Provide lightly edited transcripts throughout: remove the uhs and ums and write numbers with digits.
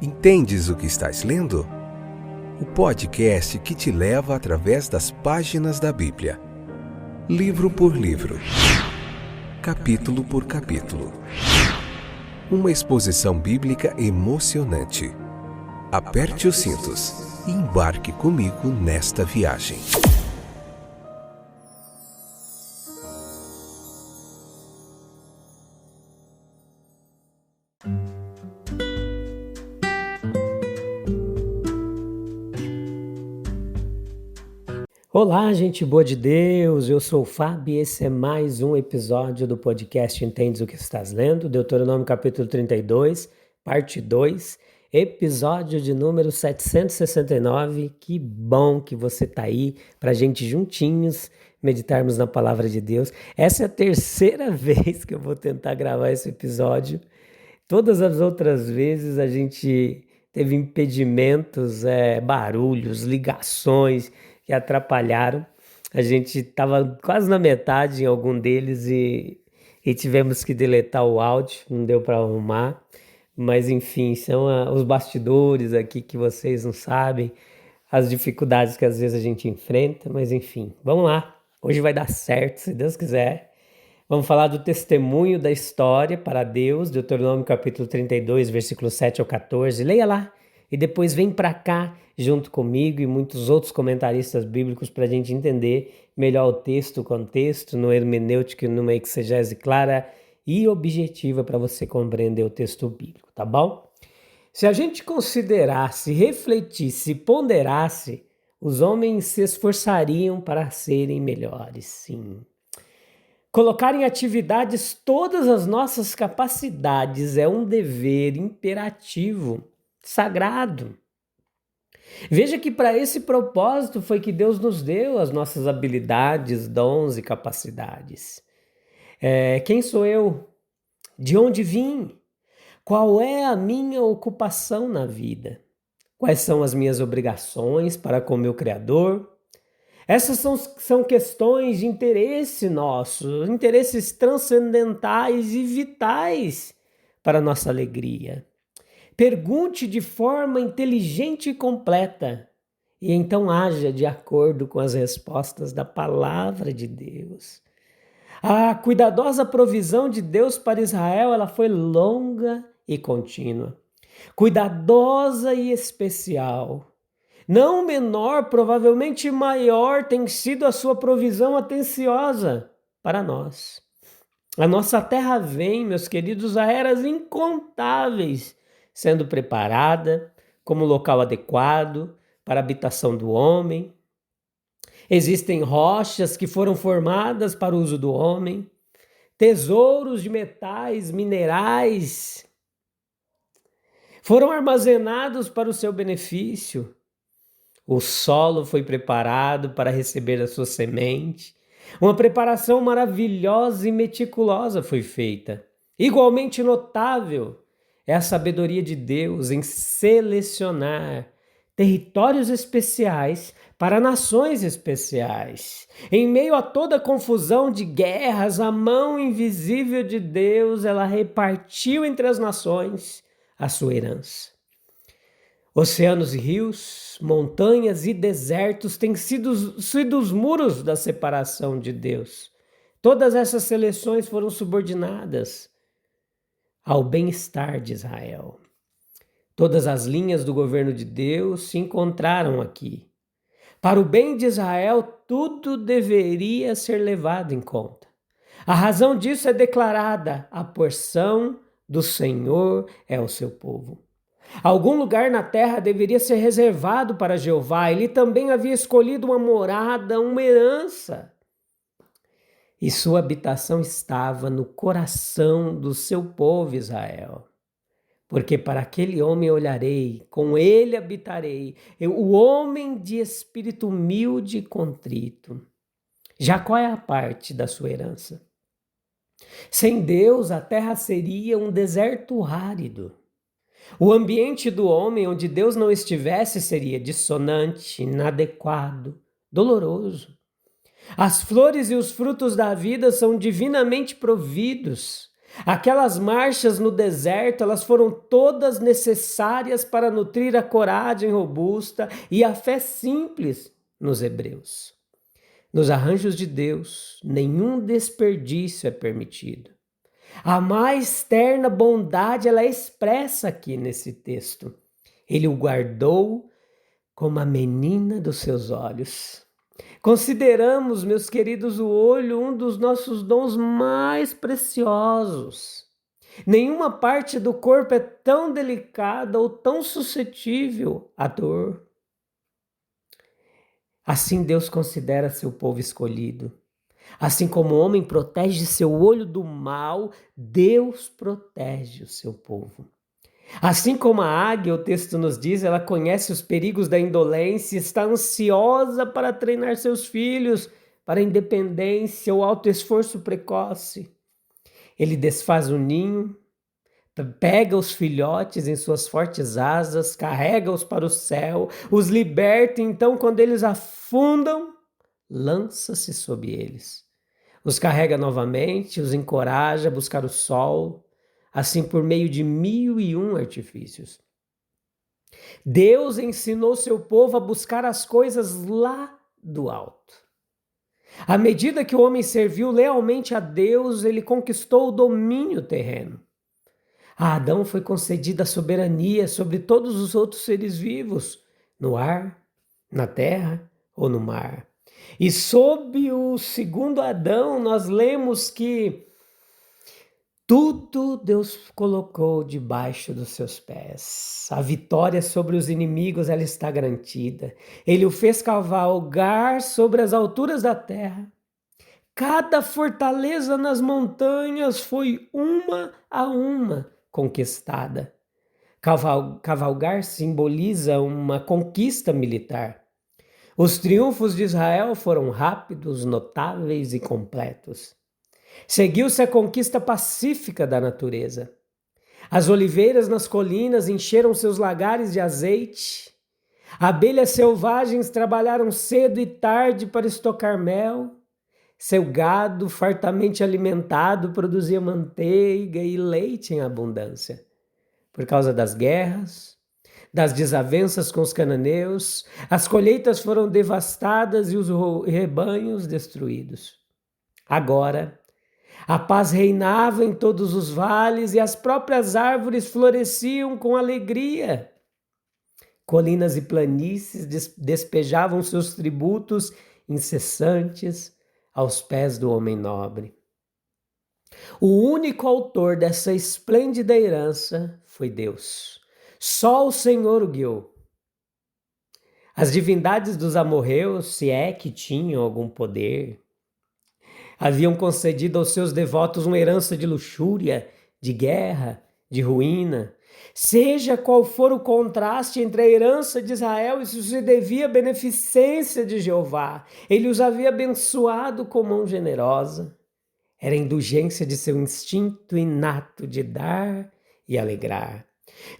Entendes o que estás lendo? O podcast que te leva através das páginas da Bíblia, livro por livro, capítulo por capítulo. Uma exposição bíblica emocionante. Aperte os cintos e embarque comigo nesta viagem. Olá, gente boa de Deus, eu sou o Fábio e esse é mais um episódio do podcast Entendes o que estás lendo, Deuteronômio capítulo 32, parte 2, episódio de número 769. Que bom que você está aí para a gente juntinhos meditarmos na palavra de Deus. Essa é a terceira vez que eu vou tentar gravar esse episódio. Todas as outras vezes a gente teve impedimentos, barulhos, ligações que atrapalharam. A gente estava quase na metade em algum deles e tivemos que deletar o áudio, não deu para arrumar. Mas enfim, são os bastidores aqui que vocês não sabem, as dificuldades que às vezes a gente enfrenta, mas enfim, vamos lá. Hoje vai dar certo, se Deus quiser. Vamos falar do testemunho da história para Deus, Deuteronômio capítulo 32, versículos 7 ao 14. Leia lá e depois vem para cá junto comigo e muitos outros comentaristas bíblicos para a gente entender melhor o texto, o contexto, numa hermenêutica e numa exegese clara e objetiva para você compreender o texto bíblico, tá bom? Se a gente considerasse, refletisse, ponderasse, os homens se esforçariam para serem melhores, sim. Colocar em atividades todas as nossas capacidades é um dever imperativo, sagrado. Veja que para esse propósito foi que Deus nos deu as nossas habilidades, dons e capacidades. Quem sou eu? De onde vim? Qual é a minha ocupação na vida? Quais são as minhas obrigações para com o meu Criador? Essas são questões de interesse nosso, interesses transcendentais e vitais para a nossa alegria. Pergunte de forma inteligente e completa, e então haja de acordo com as respostas da palavra de Deus. A cuidadosa provisão de Deus para Israel, ela foi longa e contínua, cuidadosa e especial. Não menor, provavelmente maior, tem sido a sua provisão atenciosa para nós. A nossa terra vem, meus queridos, a eras incontáveis, sendo preparada como local adequado para a habitação do homem. Existem rochas que foram formadas para o uso do homem, tesouros de metais, minerais, foram armazenados para o seu benefício. O solo foi preparado para receber a sua semente. Uma preparação maravilhosa e meticulosa foi feita. Igualmente notável é a sabedoria de Deus em selecionar territórios especiais para nações especiais. Em meio a toda a confusão de guerras, a mão invisível de Deus, ela repartiu entre as nações a sua herança. Oceanos e rios, montanhas e desertos têm sido os muros da separação de Deus. Todas essas seleções foram subordinadas ao bem-estar de Israel. Todas as linhas do governo de Deus se encontraram aqui. Para o bem de Israel, tudo deveria ser levado em conta. A razão disso é declarada: a porção do Senhor é o seu povo. Algum lugar na terra deveria ser reservado para Jeová. Ele também havia escolhido uma morada, uma herança. E sua habitação estava no coração do seu povo Israel. Porque para aquele homem olharei, com ele habitarei, o homem de espírito humilde e contrito. Já qual é a parte da sua herança? Sem Deus, a terra seria um deserto árido. O ambiente do homem onde Deus não estivesse seria dissonante, inadequado, doloroso. As flores e os frutos da vida são divinamente providos. Aquelas marchas no deserto, elas foram todas necessárias para nutrir a coragem robusta e a fé simples nos hebreus. Nos arranjos de Deus, nenhum desperdício é permitido. A mais terna bondade, ela é expressa aqui nesse texto. Ele o guardou como a menina dos seus olhos. Consideramos, meus queridos, o olho um dos nossos dons mais preciosos. Nenhuma parte do corpo é tão delicada ou tão suscetível à dor. Assim Deus considera seu povo escolhido. Assim como o homem protege seu olho do mal, Deus protege o seu povo. Assim como a águia, o texto nos diz, ela conhece os perigos da indolência e está ansiosa para treinar seus filhos para a independência ou alto esforço precoce. Ele desfaz o ninho, pega os filhotes em suas fortes asas, carrega-os para o céu, os liberta, e então quando eles afundam, lança-se sobre eles. Os carrega novamente, os encoraja a buscar o sol, assim por meio de 1001 artifícios. Deus ensinou seu povo a buscar as coisas lá do alto. À medida que o homem serviu lealmente a Deus, ele conquistou o domínio terreno. A Adão foi concedida a soberania sobre todos os outros seres vivos, no ar, na terra ou no mar. E sob o segundo Adão, nós lemos que tudo Deus colocou debaixo dos seus pés. A vitória sobre os inimigos, ela está garantida. Ele o fez cavalgar sobre as alturas da terra. Cada fortaleza nas montanhas foi uma a uma conquistada. Cavalgar simboliza uma conquista militar. Os triunfos de Israel foram rápidos, notáveis e completos. Seguiu-se a conquista pacífica da natureza. As oliveiras nas colinas encheram seus lagares de azeite. Abelhas selvagens trabalharam cedo e tarde para estocar mel. Seu gado, fartamente alimentado, produzia manteiga e leite em abundância. Por causa das guerras, das desavenças com os cananeus, as colheitas foram devastadas e os rebanhos destruídos. Agora, a paz reinava em todos os vales e as próprias árvores floresciam com alegria. Colinas e planícies despejavam seus tributos incessantes aos pés do homem nobre. O único autor dessa esplêndida herança foi Deus. Só o Senhor o guiou. As divindades dos amorreus, se é que tinham algum poder, haviam concedido aos seus devotos uma herança de luxúria, de guerra, de ruína. Seja qual for o contraste entre a herança de Israel, isso se devia à beneficência de Jeová. Ele os havia abençoado com mão generosa. Era a indulgência de seu instinto inato de dar e alegrar.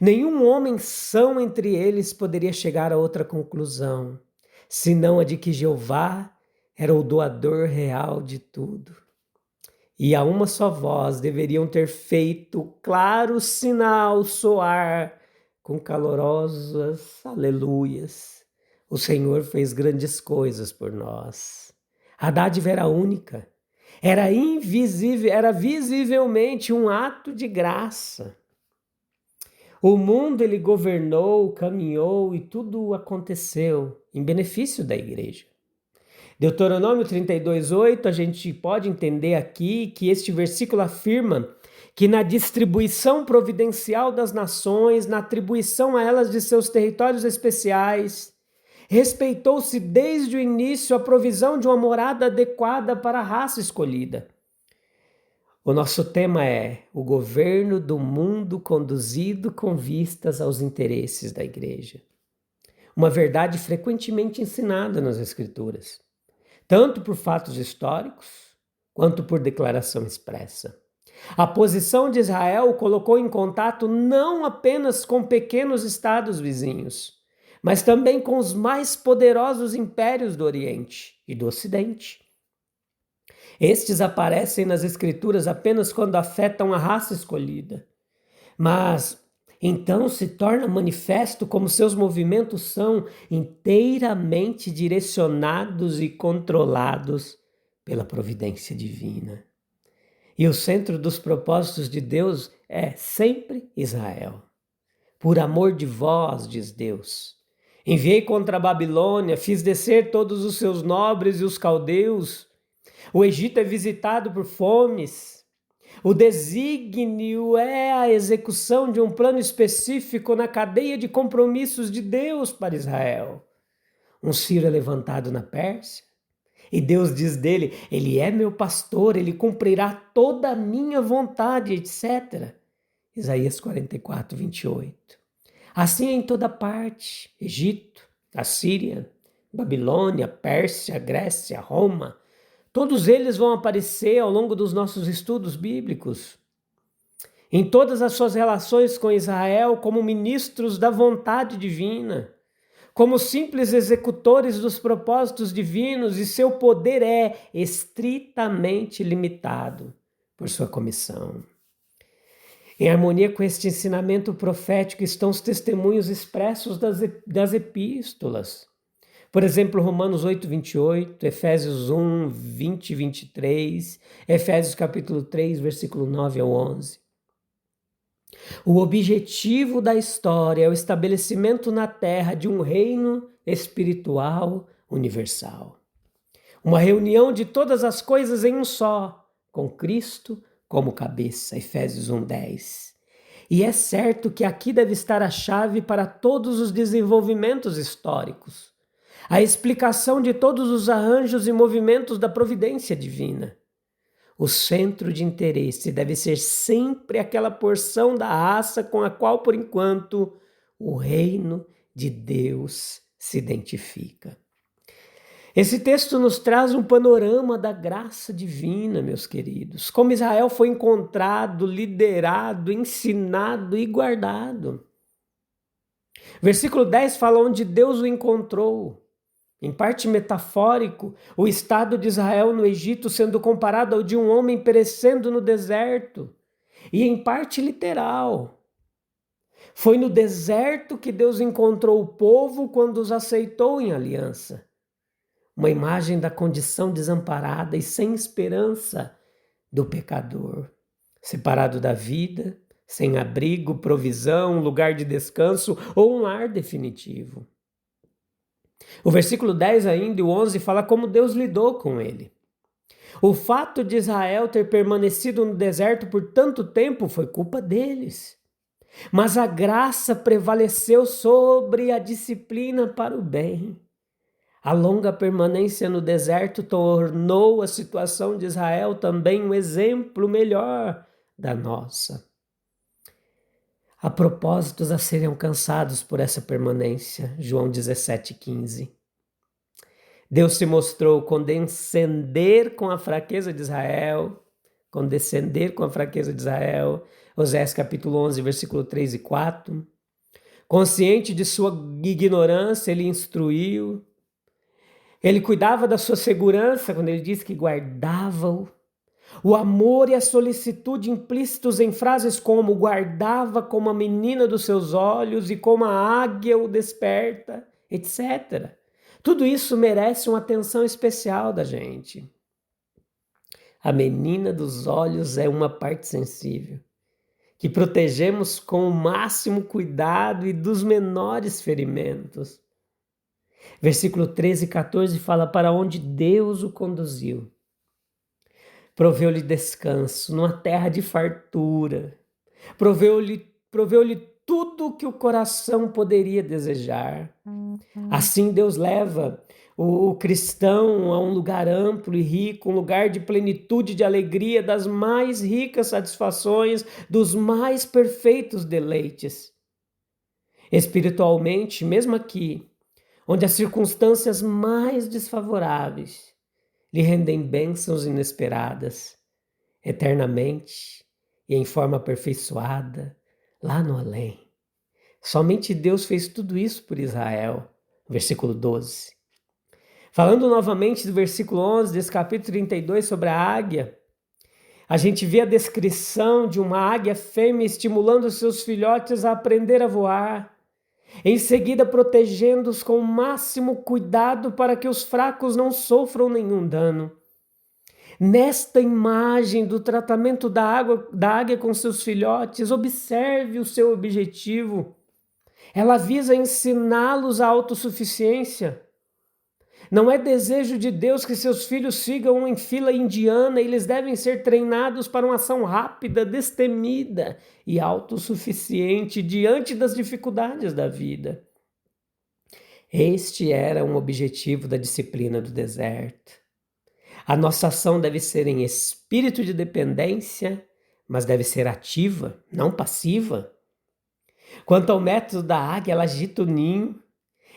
Nenhum homem são entre eles poderia chegar a outra conclusão, senão a de que Jeová era o doador real de tudo. E a uma só voz deveriam ter feito claro sinal soar com calorosas aleluias. O Senhor fez grandes coisas por nós. A dádiva era única, era invisível, era visivelmente um ato de graça. O mundo ele governou, caminhou e tudo aconteceu em benefício da igreja. Deuteronômio 32:8, a gente pode entender aqui que este versículo afirma que na distribuição providencial das nações, na atribuição a elas de seus territórios especiais, respeitou-se desde o início a provisão de uma morada adequada para a raça escolhida. O nosso tema é o governo do mundo conduzido com vistas aos interesses da igreja. Uma verdade frequentemente ensinada nas Escrituras, tanto por fatos históricos, quanto por declaração expressa. A posição de Israel o colocou em contato não apenas com pequenos estados vizinhos, mas também com os mais poderosos impérios do Oriente e do Ocidente. Estes aparecem nas Escrituras apenas quando afetam a raça escolhida. Mas então se torna manifesto como seus movimentos são inteiramente direcionados e controlados pela providência divina. E o centro dos propósitos de Deus é sempre Israel. Por amor de vós, diz Deus, enviei contra a Babilônia, fiz descer todos os seus nobres e os caldeus. O Egito é visitado por fomes. O desígnio é a execução de um plano específico na cadeia de compromissos de Deus para Israel. Um Ciro é levantado na Pérsia, e Deus diz dele, ele é meu pastor, ele cumprirá toda a minha vontade, etc. Isaías 44, 28. Assim é em toda parte, Egito, Assíria, Babilônia, Pérsia, Grécia, Roma, todos eles vão aparecer ao longo dos nossos estudos bíblicos. Em todas as suas relações com Israel, como ministros da vontade divina, como simples executores dos propósitos divinos, e seu poder é estritamente limitado por sua comissão. Em harmonia com este ensinamento profético estão os testemunhos expressos das epístolas. Por exemplo, Romanos 8, 28, Efésios 1, 20 e 23, Efésios capítulo 3, versículo 9 ao 11. O objetivo da história é o estabelecimento na terra de um reino espiritual universal. Uma reunião de todas as coisas em um só, com Cristo como cabeça, Efésios 1, 10. E é certo que aqui deve estar a chave para todos os desenvolvimentos históricos, a explicação de todos os arranjos e movimentos da providência divina. O centro de interesse deve ser sempre aquela porção da raça com a qual, por enquanto, o reino de Deus se identifica. Esse texto nos traz um panorama da graça divina, meus queridos. Como Israel foi encontrado, liderado, ensinado e guardado. Versículo 10 fala onde Deus o encontrou. Em parte metafórico, o estado de Israel no Egito sendo comparado ao de um homem perecendo no deserto. E em parte literal. Foi no deserto que Deus encontrou o povo quando os aceitou em aliança. Uma imagem da condição desamparada e sem esperança do pecador, separado da vida, sem abrigo, provisão, lugar de descanso ou um lar definitivo. O versículo 10 ainda e o 11 fala como Deus lidou com ele. O fato de Israel ter permanecido no deserto por tanto tempo foi culpa deles. Mas a graça prevaleceu sobre a disciplina para o bem. A longa permanência no deserto tornou a situação de Israel também um exemplo melhor da nossa. Há propósitos a serem alcançados por essa permanência, João 17,15. Deus se mostrou condescender com a fraqueza de Israel, Oséias capítulo 11, versículo 3 e 4. Consciente de sua ignorância, ele instruiu. Ele cuidava da sua segurança quando ele disse que guardava-o. O amor e a solicitude implícitos em frases como guardava como a menina dos seus olhos e como a águia o desperta, etc. Tudo isso merece uma atenção especial da gente. A menina dos olhos é uma parte sensível, que protegemos com o máximo cuidado e dos menores ferimentos. Versículo 13 e 14 fala para onde Deus o conduziu. Proveu-lhe descanso numa terra de fartura. Proveu-lhe tudo o que o coração poderia desejar. Assim Deus leva o cristão a um lugar amplo e rico, um lugar de plenitude, de alegria, das mais ricas satisfações, dos mais perfeitos deleites. Espiritualmente, mesmo aqui, onde as circunstâncias mais desfavoráveis lhe rendem bênçãos inesperadas, eternamente e em forma aperfeiçoada, lá no além. Somente Deus fez tudo isso por Israel. Versículo 12. Falando novamente do versículo 11 desse capítulo 32 sobre a águia, a gente vê a descrição de uma águia fêmea estimulando seus filhotes a aprender a voar, em seguida protegendo-os com o máximo cuidado para que os fracos não sofram nenhum dano. Nesta imagem do tratamento da águia com seus filhotes, observe o seu objetivo. Ela visa ensiná-los a autossuficiência. Não é desejo de Deus que seus filhos sigam em fila indiana, eles devem ser treinados para uma ação rápida, destemida e autossuficiente diante das dificuldades da vida. Este era um objetivo da disciplina do deserto. A nossa ação deve ser em espírito de dependência, mas deve ser ativa, não passiva. Quanto ao método da águia, ela agita o ninho.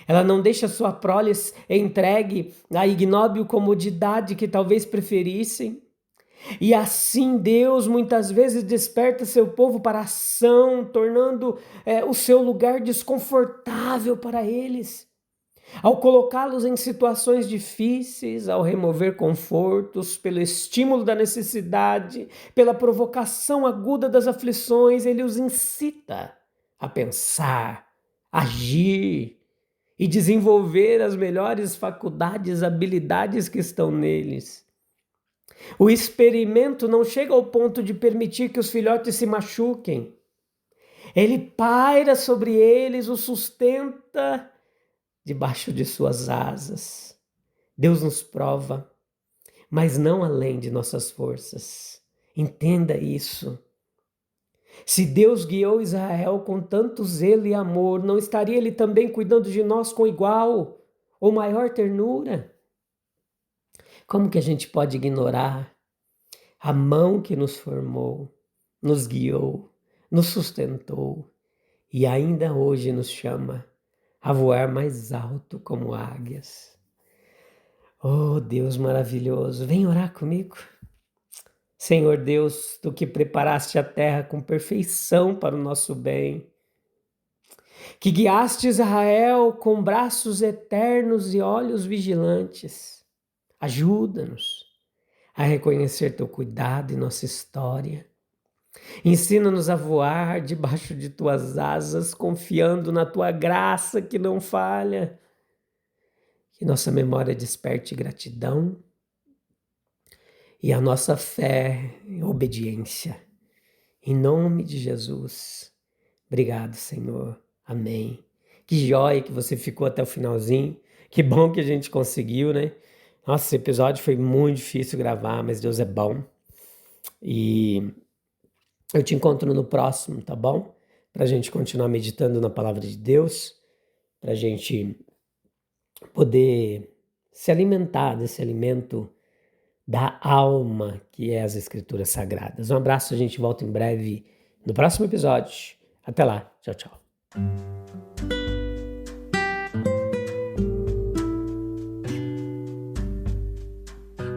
Ela não deixa sua prole entregue à ignóbil comodidade que talvez preferissem. E assim Deus muitas vezes desperta seu povo para a ação, tornando o seu lugar desconfortável para eles. Ao colocá-los em situações difíceis, ao remover confortos, pelo estímulo da necessidade, pela provocação aguda das aflições, ele os incita a pensar, agir e desenvolver as melhores faculdades, habilidades que estão neles. O experimento não chega ao ponto de permitir que os filhotes se machuquem. Ele paira sobre eles, os sustenta debaixo de suas asas. Deus nos prova, mas não além de nossas forças. Entenda isso. Se Deus guiou Israel com tanto zelo e amor, não estaria Ele também cuidando de nós com igual ou maior ternura? Como que a gente pode ignorar a mão que nos formou, nos guiou, nos sustentou e ainda hoje nos chama a voar mais alto como águias? Oh, Deus maravilhoso, vem orar comigo. Senhor Deus, Tu que preparaste a terra com perfeição para o nosso bem, que guiaste Israel com braços eternos e olhos vigilantes, ajuda-nos a reconhecer Teu cuidado em nossa história. Ensina-nos a voar debaixo de Tuas asas, confiando na Tua graça que não falha. Que nossa memória desperte gratidão e a nossa fé em obediência. Em nome de Jesus. Obrigado, Senhor. Amém. Que joia que você ficou até o finalzinho. Que bom que a gente conseguiu, né? Nossa, esse episódio foi muito difícil gravar, mas Deus é bom. E eu te encontro no próximo, tá bom? Pra gente continuar meditando na palavra de Deus, pra gente poder se alimentar desse alimento da alma que é as Escrituras Sagradas. Um abraço, a gente volta em breve no próximo episódio. Até lá, tchau, tchau.